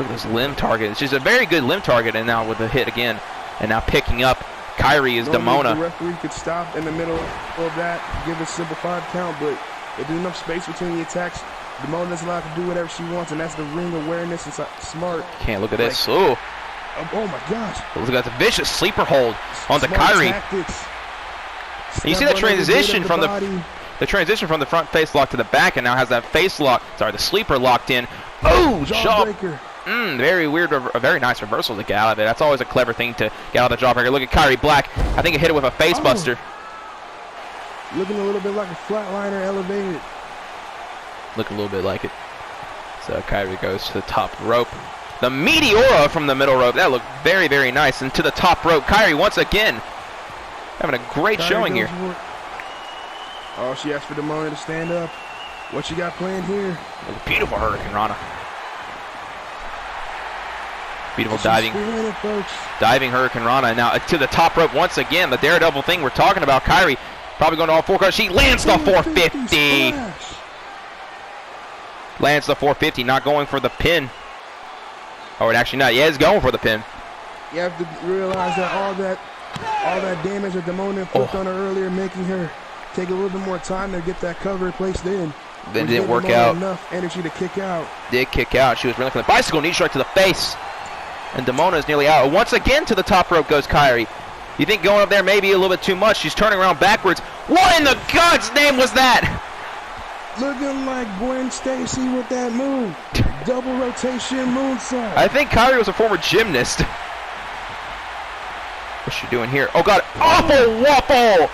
Look at this limb target. She's a very good limb target, and now with the hit again. And now picking up Kyrie is Damona. The referee could stop in the middle of that, give a simple 5 count, but if there's enough space between the attacks, Damona's allowed to do whatever she wants, and that's the ring awareness. It's smart. Can't look at this. Ooh. Oh my gosh. Look at the vicious sleeper hold onto Kyrie. Tactics. And you see the transition from the transition from the front face lock to the back, and now has that face lock. Sorry, the sleeper locked in. Oh, jawbreaker. Very weird, a very nice reversal to get out of it. That's always a clever thing to get out of the jawbreaker. Look at Kyrie Black. I think it hit it with a face buster. Looking a little bit like a flatliner elevated. Looking a little bit like it. So Kyrie goes to the top rope. The Meteora from the middle rope. That looked very, very nice. And to the top rope, Kyrie once again having a great showing here. Oh, she asked for Damona to stand up. What you got planned here? Beautiful Hurricane Rana. Beautiful diving. Diving Hurricane Rana. Now to the top rope once again. The daredevil thing we're talking about. Kyrie probably going to all 4 cards. She lands the 450. Lands the 450. Not going for the pin. Or actually not. Yeah, it's going for the pin. You have to realize that all that damage that Damona put on her earlier, making her take a little bit more time to get that cover placed in. Then didn't work out. Enough energy to kick out. Did kick out. She was running for the bicycle knee strike to the face. And Damona is nearly out. Once again to the top rope goes Kyrie. You think going up there may be a little bit too much. She's turning around backwards. What in the God's name was that? Looking like Gwen Stacy with that move. Double rotation moonsault. I think Kyrie was a former gymnast. What's she doing here? Oh God, awful waffle!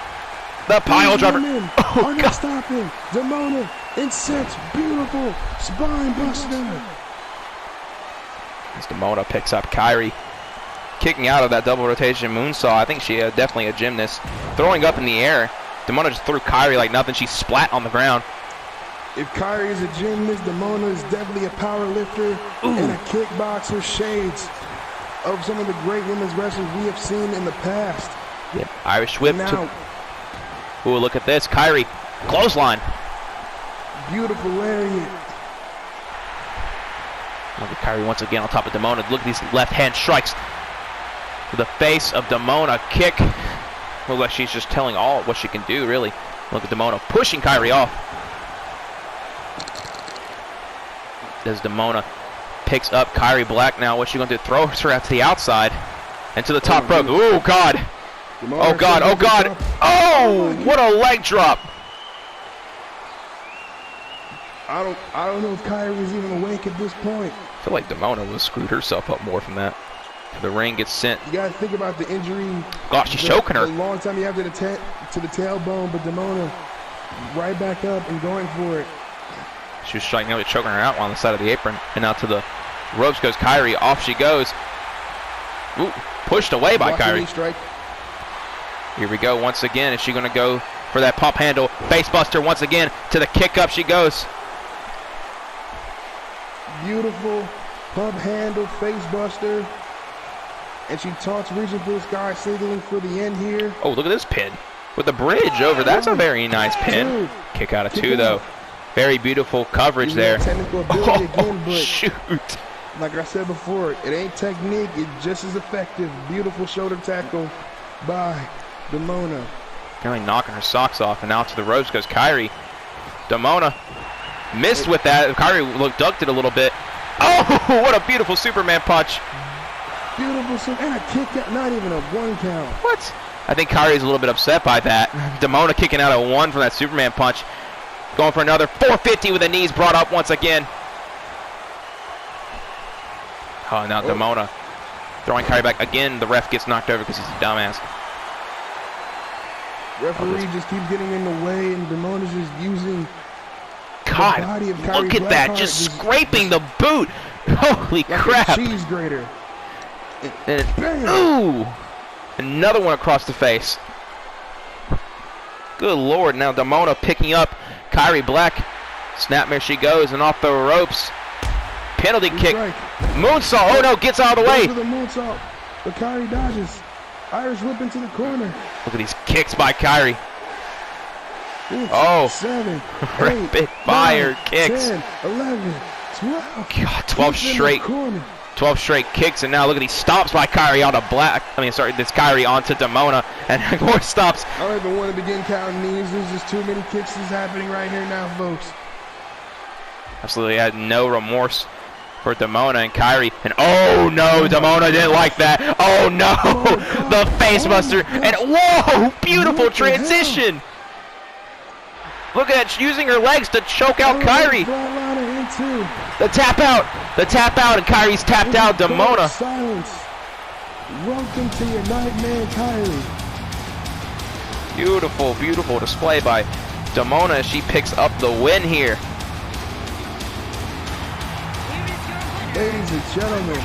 The pile driver. Oh God. Stopping. Damona in 6. Beautiful spine buster. As Damona picks up Kyrie, kicking out of that double rotation moonsault. I think she definitely a gymnast. Throwing up in the air. Damona just threw Kyrie like nothing. She splat on the ground. If Kyrie is a gymnast, Damona is definitely a power lifter and a kickboxer. Shades of some of the great women's wrestlers we have seen in the past. Yep. Irish whip. Ooh, look at this. Kyrie, clothesline. Beautiful lariat. Look at Kyrie once again on top of Damona. Look at these left hand strikes to the face of Damona. Kick. Look like she's just telling all what she can do, really. Look at Damona pushing Kyrie off. As Damona picks up Kyrie Black now. What's she going to do? Throws her out to the outside and to the top rope. Oh God. Oh God. Oh God. Oh, what a leg drop. I don't know if Kyrie was even awake at this point. I feel like Damona was screwed herself up more from that. The ring gets sent. You gotta think about the injury. Gosh, she's choking her. A long time you have to the tailbone, but Damona right back up and going for it. She was striking out, choking her out on the side of the apron, and now to the ropes goes Kyrie. Off she goes. Ooh, pushed away by Kyrie. Strike. Here we go once again. Is she going to go for that pump handle? Face buster once again. To the kick up she goes. Beautiful pump handle, face buster. And she taunts reaching for the sky, signaling for the end here. Oh, look at this pin. With the bridge over. That's a very nice pin. Kick out of 2, though. Very beautiful coverage there. Technical ability again, but shoot. Like I said before, it ain't technique. It's just as effective. Beautiful shoulder tackle by Damona. Nearly knocking her socks off, and now to the ropes goes Kyrie. Damona missed with that. Kyrie ducked it a little bit. Oh, what a beautiful Superman punch. Beautiful, and a kick out, not even a 1 count. What? I think Kyrie's a little bit upset by that. Damona kicking out a 1 from that Superman punch. Going for another 450 with the knees brought up once again. Oh, now Damona throwing Kyrie back again. The ref gets knocked over because he's a dumbass. Referee just keeps getting in the way, and Damona's just using God, the body of Kyrie look at that, just scraping the boot. Holy like crap. A cheese grater. Ooh, another one across the face. Good Lord, now Damona picking up Kyrie Black. Snapmare she goes, and off the ropes. Penalty kick. Right. Moonsault. Oh no, gets out of the way. The moonsault, but Kyrie dodges. Irish whip into the corner. Look at these kicks by Kyrie. 6, oh, 7, 8, rapid fire 9, kicks. 10, 11, 12. God, 12 straight. 12 straight kicks, and now look at these stomps by Kyrie onto Black. I mean, sorry, this Kyrie onto Demona, and more stomps. I don't even want to begin counting these. There's just too many kicks is happening right here now, folks. Absolutely had no remorse for Demona and Kyrie. And oh no, Demona didn't like that. Oh no, the face buster. And whoa, beautiful transition. Look at that, using her legs to choke out Kyrie. The tap out, and Kyrie's tapped out Demona. Silence. Welcome to your nightmare, Kyrie. Beautiful, beautiful display by Demona as she picks up the win here. Ladies and gentlemen,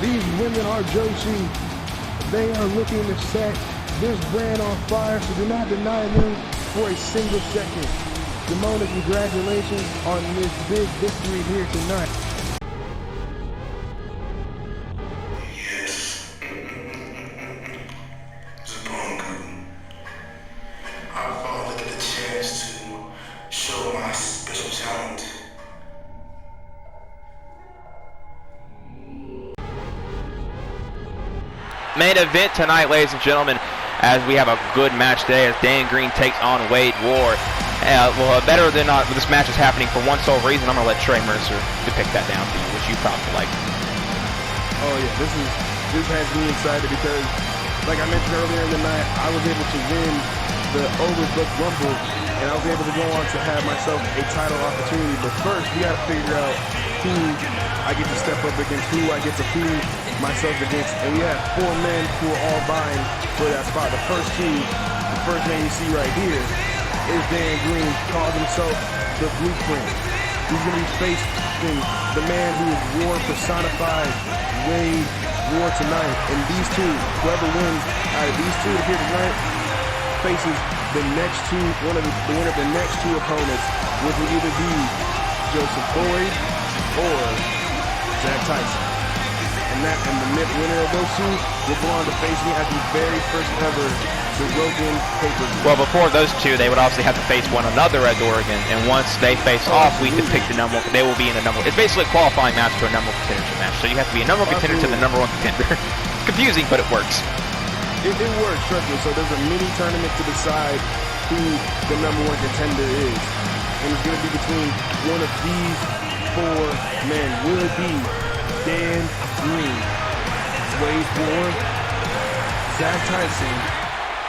these women are Joshi. They are looking to set this brand on fire, so do not deny them for a single second. Demona, congratulations on this big victory here tonight. Yes. Zipangu. I finally get a chance to show my special talent. Main event tonight, ladies and gentlemen, as we have a good match today as Dan Green takes on Wade War. Better than not, this match is happening for one sole reason. I'm going to let Trey Mercer depict that down for you, which you probably like. Oh yeah, this has me excited because, like I mentioned earlier in the night, I was able to win the Overbooked Rumble, and I was able to go on to have myself a title opportunity. But first, we got to figure out who I get to step up against, who I get to prove myself against, and we have 4 men who are all vying for that spot. The first man you see right here is Dan Green, calls himself the Blueprint. He's going to be facing the man who is War personified, Wade War tonight. And these two, whoever wins out of these two here tonight, faces the next two, one of the next two opponents, which will either be Joseph Boyd or Zach Tyson. And the winner of those two will go on to face me at the very first ever Doragon pay-per-view. Well, before those two, they would obviously have to face one another at Doragon, and once they face off, we depict the number. They will be in the number. It's basically a qualifying match to a number one contendership match. So you have to be a number one contender to the number one contender. It's confusing, but it works. It works, trust me. So there's a mini tournament to decide who the number one contender is, and it's going to be between one of these 4 men. Will it be Dan Green, Wade War, Zach Tyson,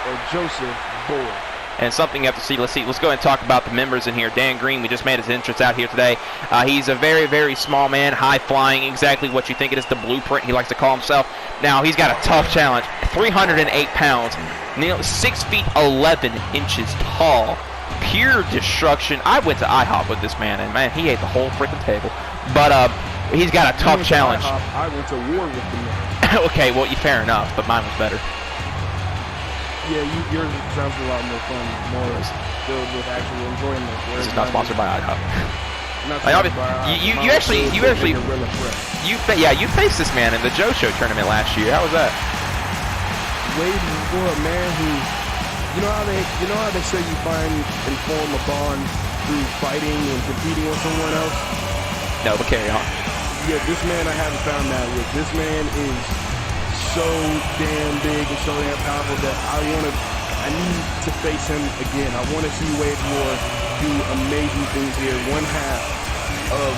or Joseph Boyd? And something you have to see. Let's go ahead and talk about the members in here. Dan Green, we just made his entrance out here today. He's a very, very small man, high flying, exactly what you think it is, the Blueprint, he likes to call himself. Now, he's got a tough challenge, 308 pounds, 6 feet 11 inches tall, pure destruction. I went to IHOP with this man, and man, he ate the whole freaking table. But he's got a tough challenge. I went to war with the man. Okay, well, fair enough, but mine was better. Yeah, yours sounds a lot more fun, more filled with actual enjoyment. This is not sponsored by IHOP. You faced this man in the Joe Show tournament last year. How was that? Wade for a man who, you know how they say you find and form a bond through fighting and competing with someone else? No, but carry on. Yeah, this man I haven't found that with. This man is so damn big and so damn powerful that I need to face him again. I want to see Wade War do amazing things here. One half of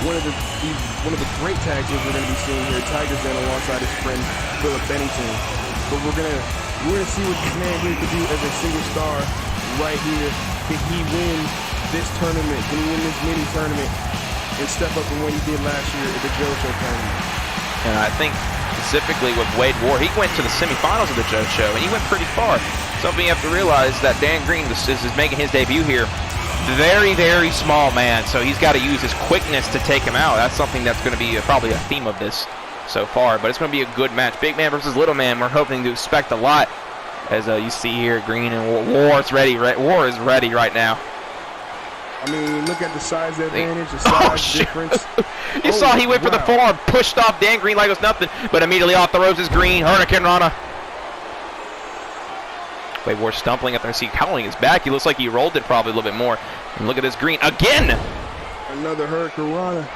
one of the great tag teams we're going to be seeing here, Tiger's Den alongside his friend Philip Bennington. But we're gonna see what this man here can do as a single star right here. Can he win this tournament? Can he win this mini tournament and step up from what he did last year at the Joe Show tournament? And I think specifically with Wade War, he went to the semifinals of the Joe Show, and he went pretty far. Something you have to realize that Dan Green is making his debut here. Very, very small man, so he's got to use his quickness to take him out. That's something that's going to be probably a theme of this so far, but it's going to be a good match. Big man versus little man. We're hoping to expect a lot. As you see here, Green and War is ready. War is ready right now. I mean, look at the size advantage, the size difference. You saw he went for the forearm, pushed off Dan Green like it was nothing, but immediately off the ropes is Green. Hurricane Rana. Wade War stumbling up there. See, cowling his back. He looks like he rolled it probably a little bit more. And look at this Green again. Another Hurricane Rana.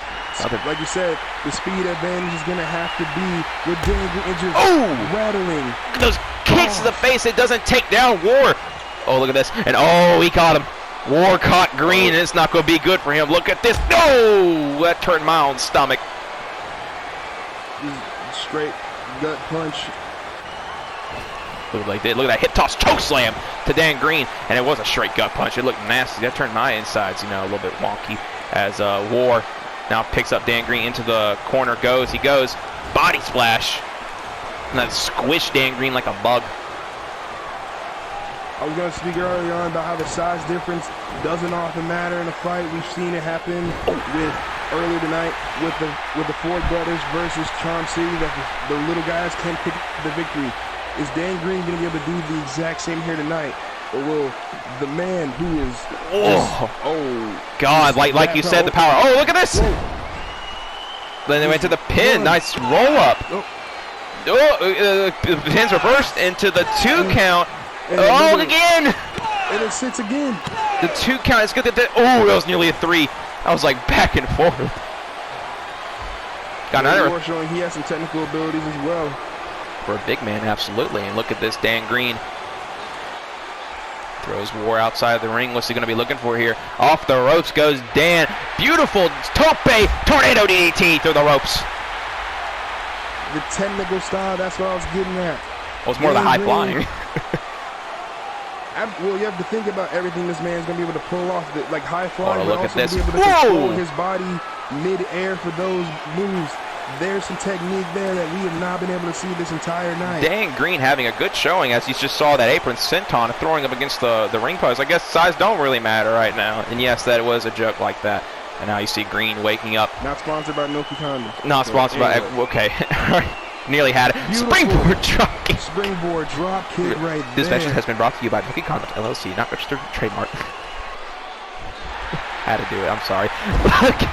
like you said, the speed advantage is going to have to be with Dan Green just rattling. Those kicks to the face, it doesn't take down War. Oh, look at this. And he caught him. War caught Green, and it's not going to be good for him. Look at this. No! That turned my own stomach. Straight gut punch. Look at that hip toss choke slam to Dan Green, and it was a straight gut punch. It looked nasty. That turned my insides, a little bit wonky. As War now picks up Dan Green into the corner. He goes body splash, and that squished Dan Green like a bug. I was going to speak earlier on about how the size difference doesn't often matter in a fight. We've seen it happen with earlier tonight with the Ford brothers versus Charm City, that the little guys can pick the victory. Is Dan Green going to be able to do the exact same here tonight? Or will the man who is... God, like you said, the power. Oh, look at this! Whoa. Then they went to the pin. Nice roll up. The pin's reversed into the 2 count. Again! And it sits again. The 2 count is good. That was nearly a 3. I was like back and forth. Got another. Showing he has some technical abilities as well. For a big man, absolutely. And look at this, Dan Green. Throws War outside of the ring. What's he going to be looking for here? Off the ropes goes Dan. Beautiful tope tornado DDT through the ropes. The technical style, that's what I was getting at. Well, it's more the high flying. Well, you have to think about everything this man's going to be able to pull off, like high flying, but also this. be able to control his body mid-air for those moves. There's some technique there that we have not been able to see this entire night. Dan Green having a good showing, as you just saw that apron senton throwing up against the ring post. I guess size don't really matter right now. And yes, that was a joke like that. And now you see Green waking up. Not sponsored by Noki Condoms. Not sponsored by... Okay. Nearly had it. Beautiful. Springboard drop kick. Springboard drop kick right This there. message has been brought to you by Noki Condoms, LLC, not registered trademark. Had to do it, I'm sorry.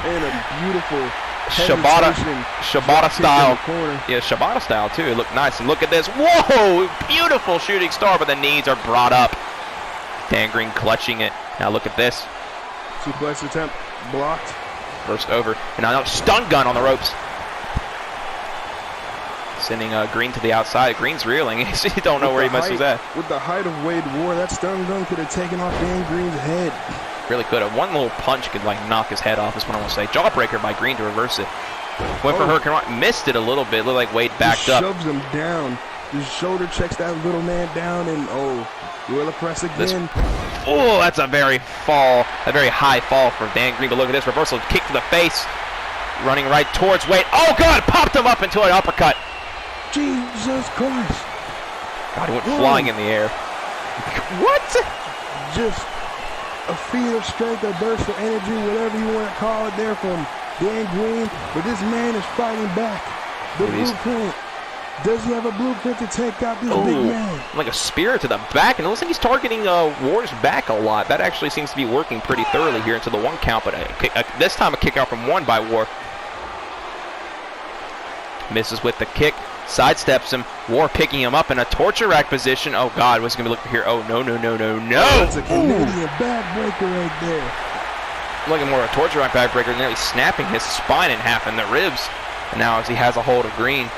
And a beautiful... Shibata style. Yeah, Shibata style too. It looked nice. And look at this. Whoa! Beautiful shooting star, but the knees are brought up. Dan Green clutching it. Now look at this. Suplex attempt blocked. Burst over. And now stun gun on the ropes. Sending Green to the outside. Green's reeling. He don't know where he was at. With the height of Wade War, that stun gun could have taken off Dan Green's head. Really could have. One little punch could like knock his head off, is what I want to say. Jawbreaker by Green to reverse it. Went for Hurricane, missed it a little bit. Looked like Wade backed up. Shoves him down. His shoulder checks that little man down, and gorilla press again. That's a very high fall for Dan Green. But look at this reversal kick to the face, running right towards Wade. Oh God, popped him up into an uppercut. Jesus Christ! God, he went flying in the air. What? Just a feat of strength, a burst of energy, whatever you want to call it there from Dan Green. But this man is fighting back. The blueprint. Does he have a blueprint to take out this big man? Like a spear to the back, and it looks like he's targeting War's back a lot. That actually seems to be working pretty thoroughly here into the 1 count, but this time a kick out from 1 by War. Misses with the kick. Sidesteps him. War picking him up in a torture rack position. Oh God, what's he gonna be looking here? Oh no! That's a Canadian backbreaker right there. Looking more of a torture rack backbreaker, nearly snapping his spine in half and the ribs. And now as he has a hold of Green.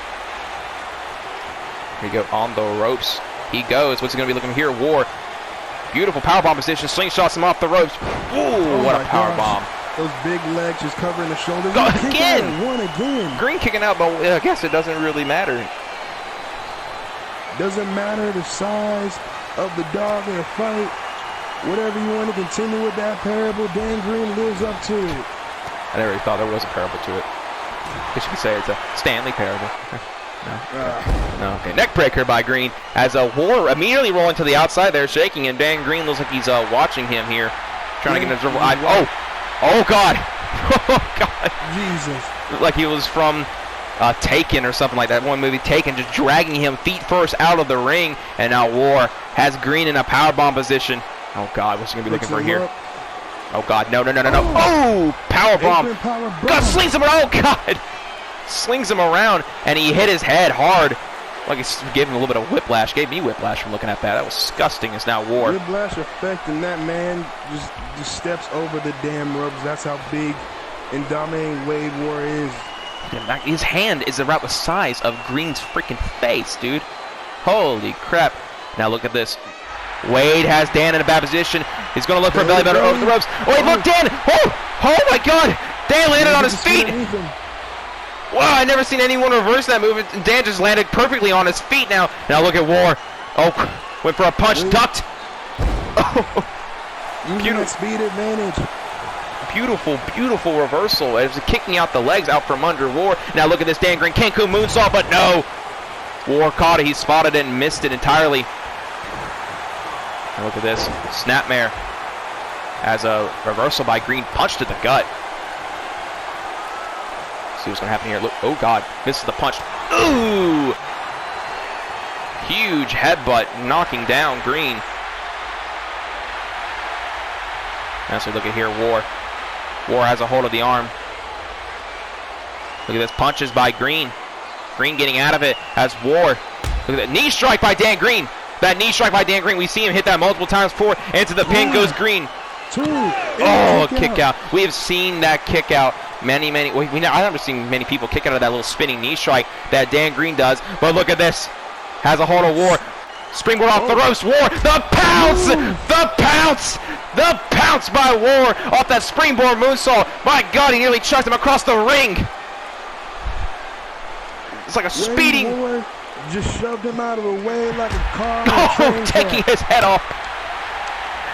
Here we go on the ropes. He goes. What's he gonna be looking here? War. Beautiful powerbomb position. Slingshots him off the ropes. Ooh, what a powerbomb. Those big legs just covering the shoulders. Go again! One again. Green kicking out, but I guess it doesn't really matter. Doesn't matter the size of the dog in a fight. Whatever you want to continue with that parable, Dan Green lives up to it. I never really thought there was a parable to it. I guess you could say it's a Stanley parable. No. Okay. Neck breaker by Green as a War immediately rolling to the outside there, shaking, and Dan Green looks like he's watching him here, trying to get his. Oh God! Oh God! Jesus! Like he was from Taken or something like that. One movie, Taken, just dragging him feet first out of the ring, and now War has Green in a powerbomb position. Oh God, what's he gonna be looking for here? Oh God, no! Oh, powerbomb! God, slings him! Oh God! Slings him around, and he hit his head hard. Like he gave him a little bit of whiplash. Gave me whiplash from looking at that. That was disgusting. It's now War. Whiplash effect, and that man just steps over the damn ropes. That's how big and dominating Wade War is. His hand is about the size of Green's freaking face, dude. Holy crap. Now look at this. Wade has Dan in a bad position. He's going to look for a belly butter over the ropes. Oh, wait, look, Dan. Oh my God. Dan landed on his feet. Wow, I never seen anyone reverse that move. Dan just landed perfectly on his feet now. Now look at War. Oh, went for a punch, ducked. Oh, beautiful speed advantage. Beautiful reversal. It was kicking out the legs out from under War. Now look at this Dan Green Cancun moonsault, but no. War caught it. He spotted it and missed it entirely. And look at this. Snapmare as a reversal by Green. Punch to the gut. See what's going to happen here. Look. Oh, God. Misses the punch. Ooh. Huge headbutt knocking down Green. Now so look at here. War. War has a hold of the arm. Look at this. Punches by Green. Green getting out of it as War. Look at that knee strike by Dan Green. That knee strike by Dan Green. We see him hit that multiple times before. Into the pin goes Green. Oh, kick out. We have seen that kick out many. I haven't seen many people kick out of that little spinning knee strike that Dan Green does. But look at this. Has a hold of War. Springboard off the ropes. War. The pounce. The pounce. The pounce by War off that springboard moonsault. My God, he nearly chucked him across the ring. It's like a speeding. War just shoved him out of the way like a car. Oh, taking his head off.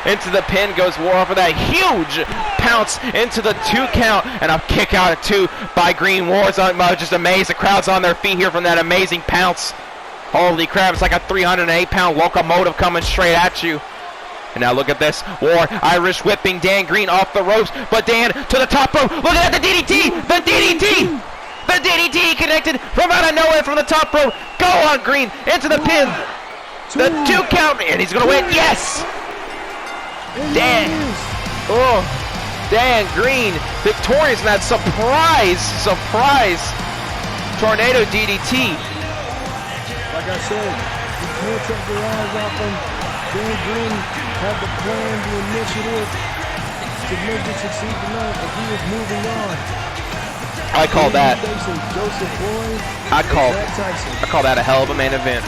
Into the pin goes War for that huge pounce into the 2 count and a kick out at 2 by Green. War's just amazed. The crowd's on their feet here from that amazing pounce. Holy crap, it's like a 308-pound locomotive coming straight at you. And now look at this. War Irish whipping Dan Green off the ropes, but Dan to the top rope. Look at that, the DDT! The DDT! The DDT connected from out of nowhere from the top rope. Go on, Green, into the pin. The 2 count, and he's gonna win. Yes! Dan. Oh, Dan Green victorious in that surprise tornado DDT. Like I said, you can't take your eyes off him. Dan Green had the plan, the initiative to make it succeed tonight, but he was moving on. I call that. Joseph Boyd, I call that a hell of a main event.